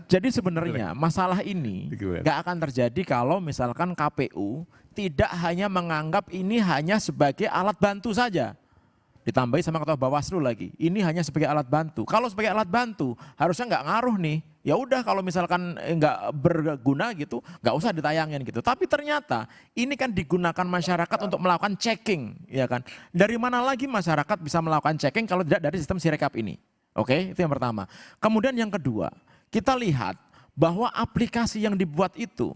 Jadi sebenarnya masalah ini nggak akan terjadi kalau misalkan KPU tidak hanya menganggap ini hanya sebagai alat bantu saja. Ditambahi sama ketua Bawaslu lagi, ini hanya sebagai alat bantu. Kalau sebagai alat bantu harusnya nggak ngaruh nih. Ya udah kalau misalkan nggak berguna gitu, nggak usah ditayangin gitu. Tapi ternyata ini kan digunakan masyarakat untuk melakukan checking, ya kan? Dari mana lagi masyarakat bisa melakukan checking kalau tidak dari sistem Sirekap ini? Oke, itu yang pertama. Kemudian yang kedua, kita lihat bahwa aplikasi yang dibuat itu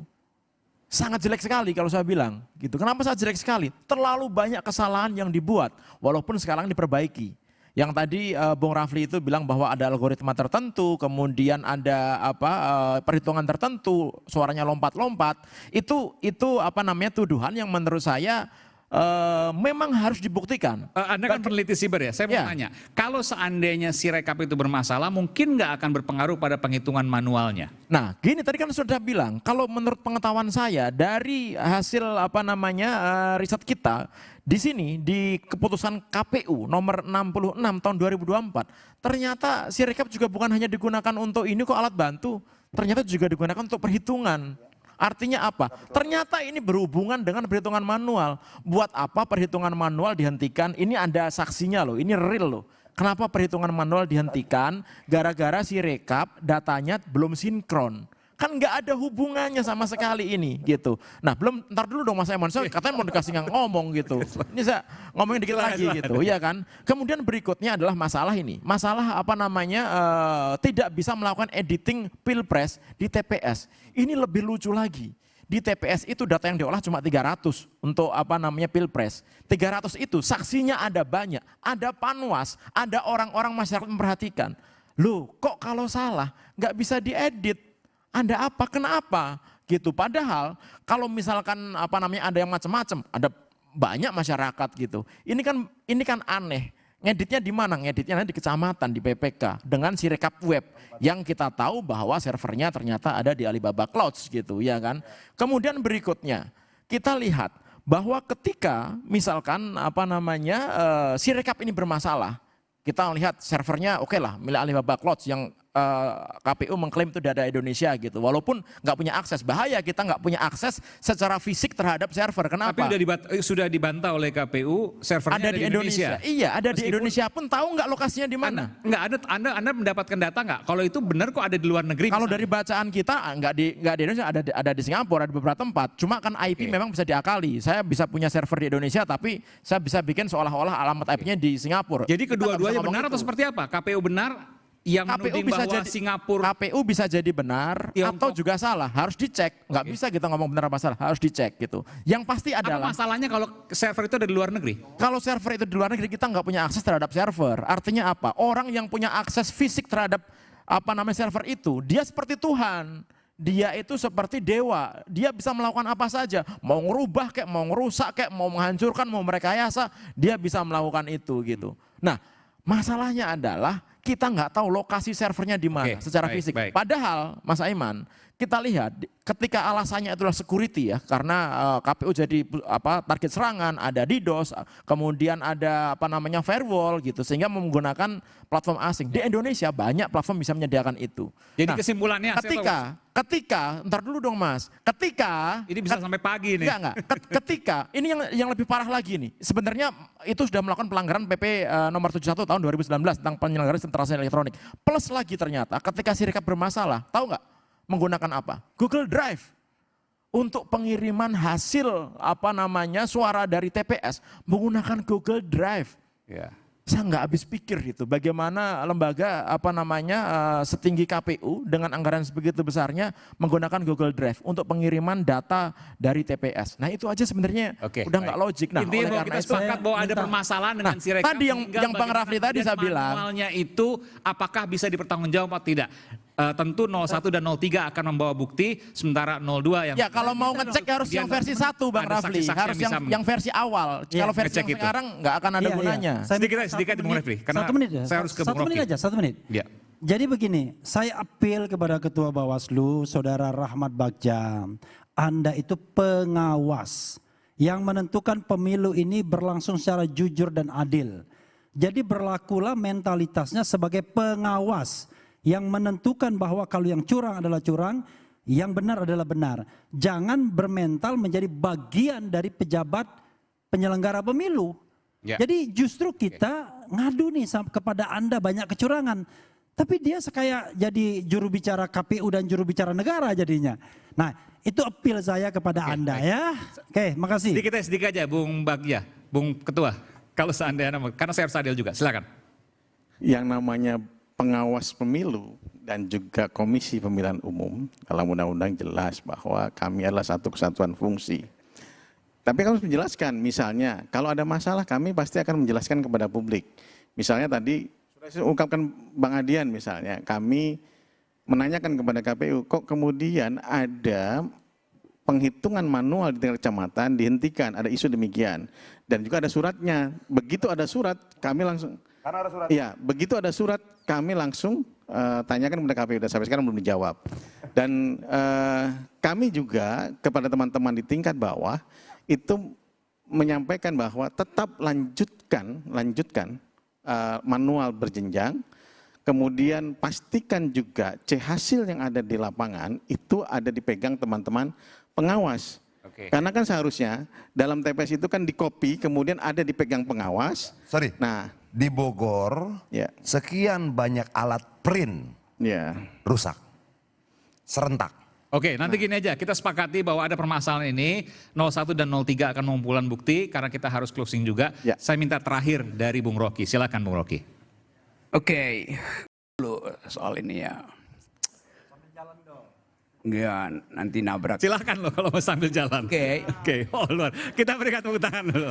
sangat jelek sekali kalau saya bilang gitu. Kenapa sangat jelek sekali? Terlalu banyak kesalahan yang dibuat walaupun sekarang diperbaiki. Yang tadi Bung Rafli itu bilang bahwa ada algoritma tertentu, kemudian ada perhitungan tertentu, suaranya lompat-lompat. Itu tuduhan yang menurut saya memang harus dibuktikan. Anda kan peneliti siber ya, saya mau tanya, kalau seandainya Sirekap itu bermasalah, mungkin nggak akan berpengaruh pada penghitungan manualnya? Nah, gini tadi kan sudah bilang, kalau menurut pengetahuan saya dari hasil riset kita di sini di keputusan KPU nomor 66 tahun 2024, ternyata Sirekap juga bukan hanya digunakan untuk ini kok alat bantu, ternyata juga digunakan untuk perhitungan. Artinya apa? Ternyata ini berhubungan dengan perhitungan manual. Buat apa perhitungan manual dihentikan? Ini ada saksinya loh, ini real loh. Kenapa perhitungan manual dihentikan? Gara-gara Sirekap datanya belum sinkron. Kan nggak ada hubungannya sama sekali ini gitu. Nah ntar dulu dong Mas Eman, saya katanya mau dikasih ngomong gitu. Ini saya ngomongin dikit lagi gitu, ya kan. Kemudian berikutnya adalah masalah ini. Masalah tidak bisa melakukan editing pilpres di TPS. Ini lebih lucu lagi. Di TPS itu data yang diolah cuma 300 untuk pilpres. 300 itu saksinya ada banyak, ada panwas, ada orang-orang masyarakat memperhatikan. Loh kok kalau salah nggak bisa diedit? Anda apa? Kenapa? Gitu. Padahal kalau misalkan ada yang macam-macam, ada banyak masyarakat gitu. Ini kan aneh. Ngeditnya di mana? Ngeditnya di kecamatan, di PPK dengan Sirekap web yang kita tahu bahwa servernya ternyata ada di Alibaba Clouds gitu, ya kan? Kemudian berikutnya kita lihat bahwa ketika misalkan Sirekap ini bermasalah, kita lihat servernya oke lah milik Alibaba Clouds yang KPU mengklaim itu data Indonesia gitu. Walaupun nggak punya akses, bahaya kita nggak punya akses secara fisik terhadap server. Kenapa? Tapi sudah dibantah oleh KPU, servernya ada di Indonesia. Iya, ada di Indonesia pun tahu nggak lokasinya di mana? Anda mendapatkan data nggak? Kalau itu benar kok ada di luar negeri? Kalau dari bacaan kita nggak di Indonesia, ada di Singapura, ada beberapa tempat. Cuma kan IP memang bisa diakali. Saya bisa punya server di Indonesia, tapi saya bisa bikin seolah-olah alamat IP-nya di Singapura. Jadi kedua-duanya benar atau seperti apa? KPU benar? Yang KPU bisa bahwa jadi Singapura, KPU bisa jadi benar atau juga salah, harus dicek. Nggak bisa kita ngomong benar apa salah, harus dicek gitu. Yang pasti adalah. Apa masalahnya kalau server itu ada di luar negeri? Kalau server itu di luar negeri, kita nggak punya akses terhadap server. Artinya apa? Orang yang punya akses fisik terhadap server itu, dia seperti Tuhan. Dia itu seperti dewa, dia bisa melakukan apa saja. Mau ngerubah kayak, mau ngerusak kayak, mau menghancurkan, mau merekayasa, dia bisa melakukan itu gitu. Nah, masalahnya adalah kita nggak tahu lokasi servernya di mana secara fisik. Padahal Mas Aiman, kita lihat ketika alasannya itulah security ya, karena KPU jadi target serangan, ada DDoS, kemudian ada firewall gitu, sehingga menggunakan platform asing. Di Indonesia banyak platform bisa menyediakan itu. Jadi kesimpulannya ketika ntar dulu dong Mas, ketika ini bisa sampai pagi nih. Ketika ini yang lebih parah lagi nih. Sebenarnya itu sudah melakukan pelanggaran PP nomor 71 tahun 2019 tentang penyelenggaraan sistem transaksi elektronik. Plus lagi ternyata ketika Sirekap bermasalah, tahu nggak? Menggunakan apa? Google Drive untuk pengiriman hasil suara dari TPS menggunakan Google Drive. Ya. Saya nggak habis pikir gitu, bagaimana lembaga setinggi KPU dengan anggaran sebegitu besarnya menggunakan Google Drive untuk pengiriman data dari TPS. Nah itu aja sebenarnya udah nggak logik. Nah, intinya kita sepakat bahwa ada permasalahan dengan Sirekap. Tadi yang Bang Rafli tadi saya bilang. Manualnya itu apakah bisa dipertanggungjawab atau tidak? Tentu 01 dan 03 akan membawa bukti, sementara 02 yang... Ya kalau mau ngecek harus yang versi 1 Bang Rafli, harus yang versi awal. Kalau versi yang sekarang nggak akan ada gunanya. Sedikit Bung Rafli, karena 1 menit ya, saya harus ke Bung Rocky. 1 menit. Ya. Jadi begini, saya apel kepada Ketua Bawaslu, Saudara Rahmat Bagja, Anda itu pengawas yang menentukan pemilu ini berlangsung secara jujur dan adil. Jadi berlakulah mentalitasnya sebagai pengawas. yang menentukan bahwa kalau yang curang adalah curang, yang benar adalah benar. Jangan bermental menjadi bagian dari pejabat penyelenggara pemilu. Ya. Jadi justru kita ngadu nih kepada Anda banyak kecurangan. Tapi dia kayak jadi juru bicara KPU dan juru bicara negara jadinya. Nah itu appeal saya kepada Anda baik. ya. Oke, makasih. Sedikit aja Bung Bagja, Bung Ketua. Kalau seandainya, karena saya harus adil juga, silakan. Yang namanya pengawas pemilu dan juga Komisi Pemilihan Umum, dalam undang-undang jelas bahwa kami adalah satu kesatuan fungsi. Tapi kami harus menjelaskan, misalnya kalau ada masalah kami pasti akan menjelaskan kepada publik. Misalnya tadi sudah saya ungkapkan Bang Adian misalnya, kami menanyakan kepada KPU, kok kemudian ada penghitungan manual di tingkat kecamatan dihentikan, ada isu demikian. Dan juga ada suratnya, begitu ada surat kami langsung, karena ada surat. Iya, begitu ada surat kami langsung tanyakan kepada KPU dan sampai sekarang belum dijawab. Dan kami juga kepada teman-teman di tingkat bawah itu menyampaikan bahwa tetap lanjutkan manual berjenjang, kemudian pastikan juga hasil yang ada di lapangan itu ada dipegang teman-teman pengawas. Oke. Karena kan seharusnya dalam TPS itu kan dikopi kemudian ada dipegang pengawas. Sorry, Nah, di Bogor ya, sekian banyak alat print ya. rusak, serentak. Oke, nanti gini aja, kita sepakati bahwa ada permasalahan ini, 01 dan 03 akan mengumpulkan bukti, karena kita harus closing juga. Ya. Saya minta terakhir dari Bung Rocky, silakan Bung Rocky. Oke, dulu soal ini ya. Enggak, nanti nabrak. Silakan loh kalau mau sambil jalan. Oke. Oke, oh luar. Kita berikan tepuk tangan dulu.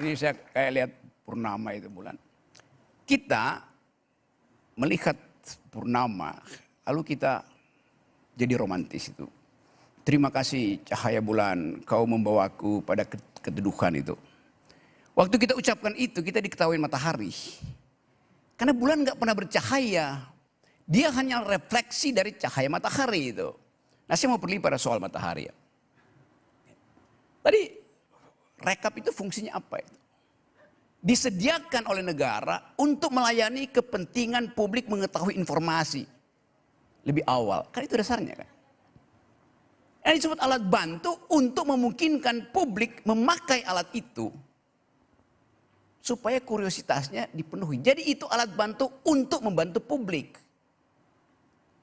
Ini saya kayak lihat purnama itu bulan. Kita melihat purnama, lalu kita jadi romantis itu. Terima kasih cahaya bulan, kau membawaku pada keteduhan itu. Waktu kita ucapkan itu, kita diketahui matahari. Karena bulan nggak pernah bercahaya. Dia hanya refleksi dari cahaya matahari itu. Nah saya mau pergi pada soal matahari. Tadi rekap itu fungsinya apa itu? Disediakan oleh negara untuk melayani kepentingan publik mengetahui informasi lebih awal. Kan itu dasarnya kan. Yang disebut alat bantu untuk memungkinkan publik memakai alat itu supaya kuriositasnya dipenuhi. Jadi itu alat bantu untuk membantu publik.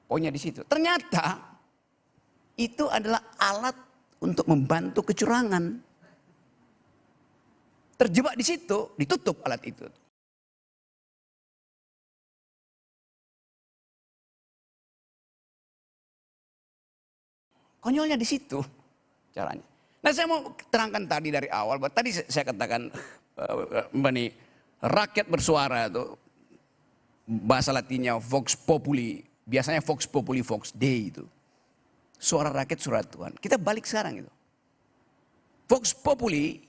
Poinnya di situ. Ternyata itu adalah alat untuk membantu kecurangan. Terjebak di situ, ditutup alat itu. Konyolnya di situ caranya. Nah saya mau terangkan tadi dari awal, tadi saya katakan rakyat bersuara itu bahasa latinnya vox populi, biasanya vox populi vox dei itu. Suara rakyat suara Tuhan. Kita balik sekarang itu. Vox populi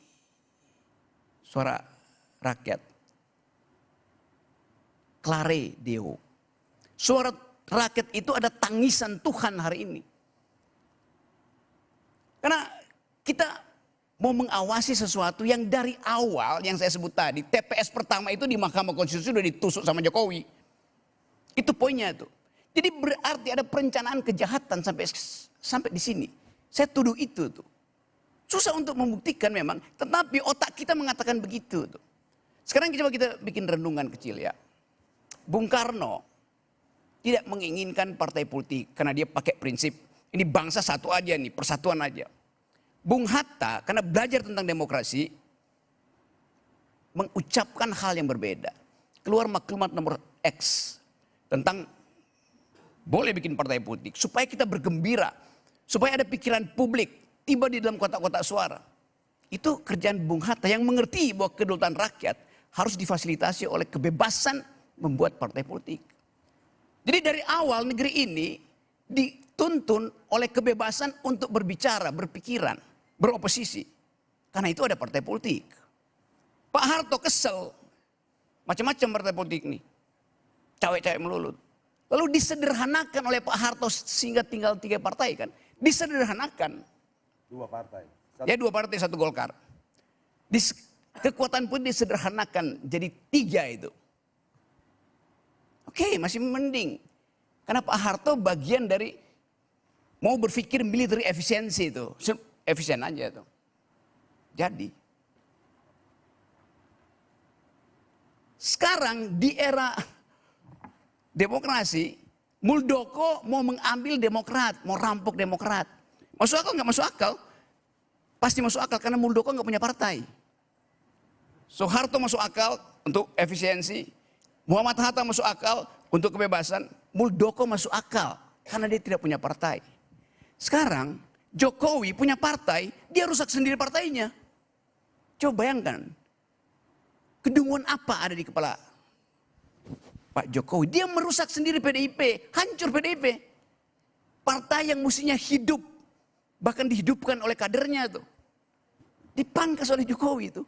suara rakyat. Clare Deo. Suara rakyat itu ada tangisan Tuhan hari ini. Karena kita mau mengawasi sesuatu yang dari awal yang saya sebut tadi. TPS pertama itu di Mahkamah Konstitusi sudah ditusuk sama Jokowi. Itu poinnya tuh. Jadi berarti ada perencanaan kejahatan sampai di sini. Saya tuduh itu tuh. Susah untuk membuktikan memang, tetapi otak kita mengatakan begitu tuh. Sekarang coba kita bikin renungan kecil ya. Bung Karno tidak menginginkan partai politik karena dia pakai prinsip ini bangsa satu aja nih, persatuan aja. Bung Hatta karena belajar tentang demokrasi mengucapkan hal yang berbeda. Keluar maklumat nomor X tentang boleh bikin partai politik supaya kita bergembira, supaya ada pikiran publik tiba di dalam kotak-kotak suara. Itu kerjaan Bung Hatta yang mengerti bahwa kedaulatan rakyat harus difasilitasi oleh kebebasan membuat partai politik. Jadi dari awal negeri ini dituntun oleh kebebasan untuk berbicara, berpikiran, beroposisi. Karena itu ada partai politik. Pak Harto kesel, macam-macam partai politik nih. Cawe-cawe melulu. Lalu disederhanakan oleh Pak Harto sehingga tinggal 3 partai kan. Disederhanakan. 2 partai. Ya 2 partai, 1 Golkar. Kekuatan pun disederhanakan jadi 3 itu. Oke, masih mending. Karena Pak Harto bagian dari mau berpikir military efisiensi itu. Efisien aja itu. Jadi. Sekarang di era demokrasi, Muldoko mau mengambil Demokrat, mau rampok Demokrat. Masuk akal nggak masuk akal? Pasti masuk akal karena Muldoko nggak punya partai. Soeharto masuk akal untuk efisiensi. Muhammad Hatta masuk akal untuk kebebasan. Muldoko masuk akal karena dia tidak punya partai. Sekarang Jokowi punya partai, dia rusak sendiri partainya. Coba bayangkan, kedunguan apa ada di kepala Pak Jokowi? Dia merusak sendiri PDIP, hancur PDIP. Partai yang mestinya hidup, bahkan dihidupkan oleh kadernya itu, dipangkas oleh Jokowi itu.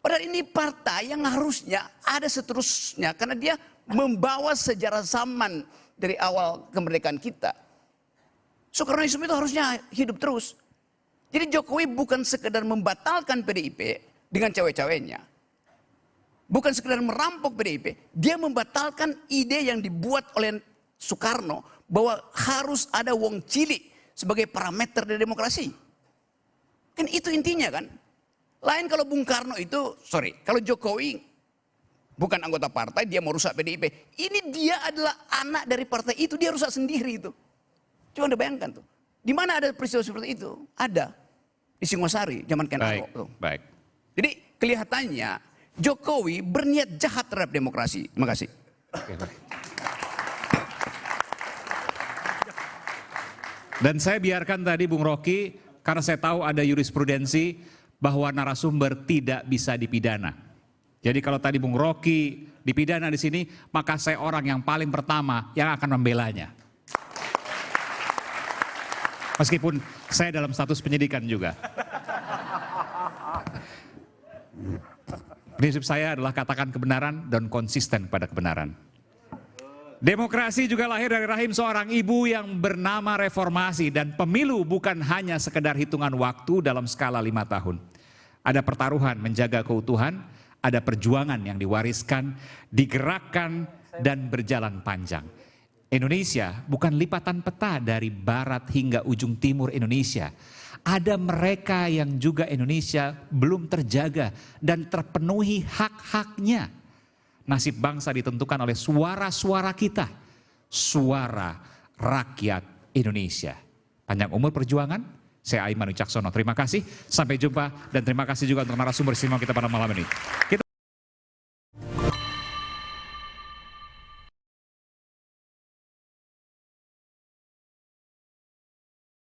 Padahal ini partai yang harusnya ada seterusnya karena dia membawa sejarah zaman dari awal kemerdekaan kita. Soekarnoisme itu harusnya hidup terus. Jadi Jokowi bukan sekedar membatalkan PDIP dengan cawe-cawenya. Bukan sekedar merampok PDIP, dia membatalkan ide yang dibuat oleh Soekarno bahwa harus ada wong cilik sebagai parameter dari demokrasi. Kan itu intinya kan. Lain kalau Bung Karno itu, kalau Jokowi bukan anggota partai, dia mau rusak PDIP. Ini dia adalah anak dari partai itu, dia rusak sendiri itu. Coba Anda bayangkan tuh. Di mana ada peristiwa seperti itu? Ada. Di Singosari, zaman Ken Arok. Baik. Jadi kelihatannya Jokowi berniat jahat terhadap demokrasi. Terima kasih. Oke, baik. Dan saya biarkan tadi Bung Rocky, karena saya tahu ada jurisprudensi bahwa narasumber tidak bisa dipidana. Jadi kalau tadi Bung Rocky dipidana di sini, maka saya orang yang paling pertama yang akan membelanya. Meskipun saya dalam status penyidikan juga. Prinsip saya adalah katakan kebenaran dan konsisten pada kebenaran. Demokrasi juga lahir dari rahim seorang ibu yang bernama reformasi, dan pemilu bukan hanya sekedar hitungan waktu dalam skala 5 tahun. Ada pertaruhan menjaga keutuhan, ada perjuangan yang diwariskan, digerakkan dan berjalan panjang. Indonesia bukan lipatan peta dari barat hingga ujung timur Indonesia. Ada mereka yang juga Indonesia belum terjaga dan terpenuhi hak-haknya. Nasib bangsa ditentukan oleh suara-suara kita, suara rakyat Indonesia. Panjang umur perjuangan, saya Aiman Wicaksono. Terima kasih, sampai jumpa, dan terima kasih juga untuk narasumber istimewa kita pada malam ini.